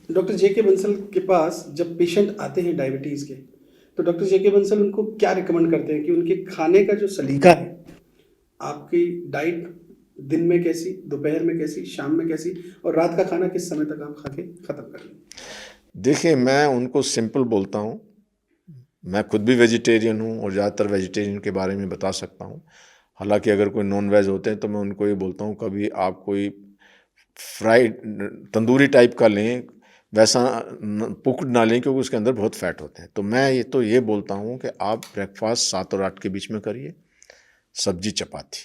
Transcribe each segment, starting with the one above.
Doctor जे के बंसल के पास जब पेशेंट आते हैं डायबिटीज़ के, तो डॉक्टर जे के बंसल उनको क्या रिकमेंड करते हैं कि उनके खाने का जो सलीका है, आपकी डाइट दिन में कैसी, दोपहर में कैसी, शाम में कैसी और रात का खाना किस समय तक आप खा के ख़त्म कर लें? देखिए, मैं उनको सिंपल बोलता हूँ। मैं खुद भी वेजिटेरियन हूँ और ज़्यादातर वेजिटेरियन के बारे में बता सकता हूँ। हालाँकि अगर कोई नॉन वेज होते हैं तो मैं उनको ये बोलता हूँ, कभी आप कोई फ्राइड तंदूरी टाइप का लें, वैसा कुक्ड ना लें, क्योंकि उसके अंदर बहुत फैट होते हैं। तो मैं ये बोलता हूँ कि आप ब्रेकफास्ट 7 और 8 के बीच में करिए। सब्जी चपाती,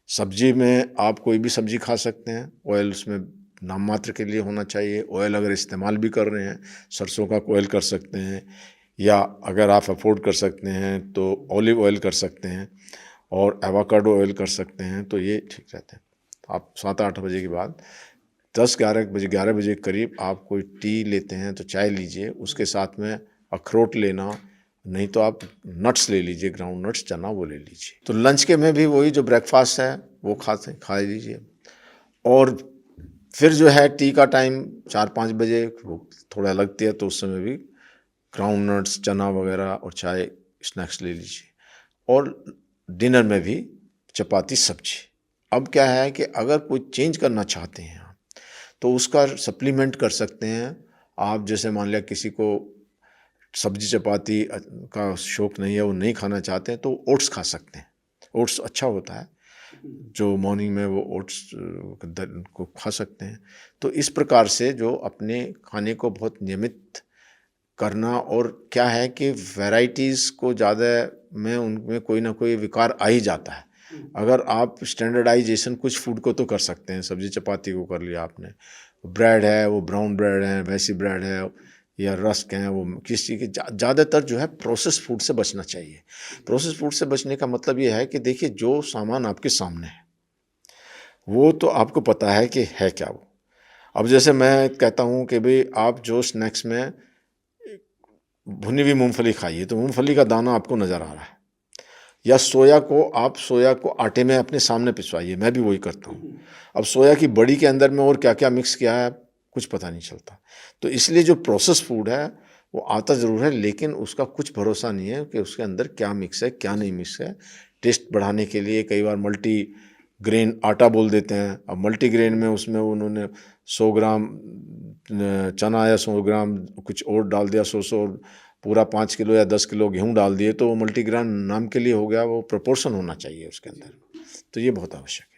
सब्जी में आप कोई भी सब्जी खा सकते हैं। ऑयल उसमें नाम मात्र के लिए होना चाहिए। ऑयल अगर इस्तेमाल भी कर रहे हैं, सरसों का ऑयल कर सकते हैं, या अगर आप अफोर्ड कर सकते हैं तो ऑलिव ऑयल कर सकते हैं और एवोकाडो ऑयल कर सकते हैं, तो ये ठीक रहते हैं। आप 7-8 बजे के बाद 11 बजे के करीब आप कोई टी लेते हैं तो चाय लीजिए, उसके साथ में अखरोट लेना, नहीं तो आप नट्स ले लीजिए, ग्राउंड नट्स, चना, वो ले लीजिए। तो लंच के में भी वही जो ब्रेकफास्ट है वो खा लीजिए। और फिर जो है टी का टाइम 4-5 बजे वो थोड़ा लगती है, तो उस समय भी ग्राउंड नट्स, चना वगैरह और चाय, स्नैक्स ले लीजिए। और डिनर में भी चपाती सब्जी। अब क्या है कि अगर कोई चेंज करना चाहते हैं आप, तो उसका सप्लीमेंट कर सकते हैं आप। जैसे मान लिया किसी को सब्जी चपाती का शौक नहीं है, वो नहीं खाना चाहते हैं, तो ओट्स खा सकते हैं। ओट्स अच्छा होता है, जो मॉर्निंग में वो ओट्स को खा सकते हैं। तो इस प्रकार से जो अपने खाने को बहुत नियमित करना, और क्या है कि वैराइटीज़ को ज़्यादा में उनमें कोई ना कोई विकार आ ही जाता है। अगर आप स्टैंडर्डाइजेशन कुछ फूड को तो कर सकते हैं, सब्जी चपाती को कर लिया आपने, ब्रेड है वो ब्राउन ब्रेड है, वैसी ब्रेड है, या रस्क हैं, वो किस चीज़ के ज़्यादातर जो है प्रोसेस फूड से बचना चाहिए। प्रोसेस फूड से बचने का मतलब ये है कि देखिए, जो सामान आपके सामने है वो तो आपको पता है कि है क्या वो। अब जैसे मैं कहता हूँ कि भाई आप जो स्नैक्स में भुनी हुई मूंगफली खाइए, तो मूंगफली का दाना आपको नज़र आ रहा है, या सोया को आटे में अपने सामने पिसवाइए, मैं भी वही करता हूँ। अब सोया की बड़ी के अंदर में और क्या क्या मिक्स किया है कुछ पता नहीं चलता। तो इसलिए जो प्रोसेस फूड है वो आता ज़रूर है, लेकिन उसका कुछ भरोसा नहीं है कि उसके अंदर क्या मिक्स है क्या नहीं मिक्स है। टेस्ट बढ़ाने के लिए कई बार मल्टी ग्रेन आटा बोल देते हैं। अब मल्टी ग्रेन में उसमें उन्होंने 100 ग्राम चना या 100 ग्राम कुछ और डाल दिया, 100 पूरा 5 किलो या 10 किलो गेहूँ डाल दिए, तो वो मल्टीग्रेन नाम के लिए हो गया। वो प्रोपोर्शन होना चाहिए उसके अंदर, तो ये बहुत आवश्यक है।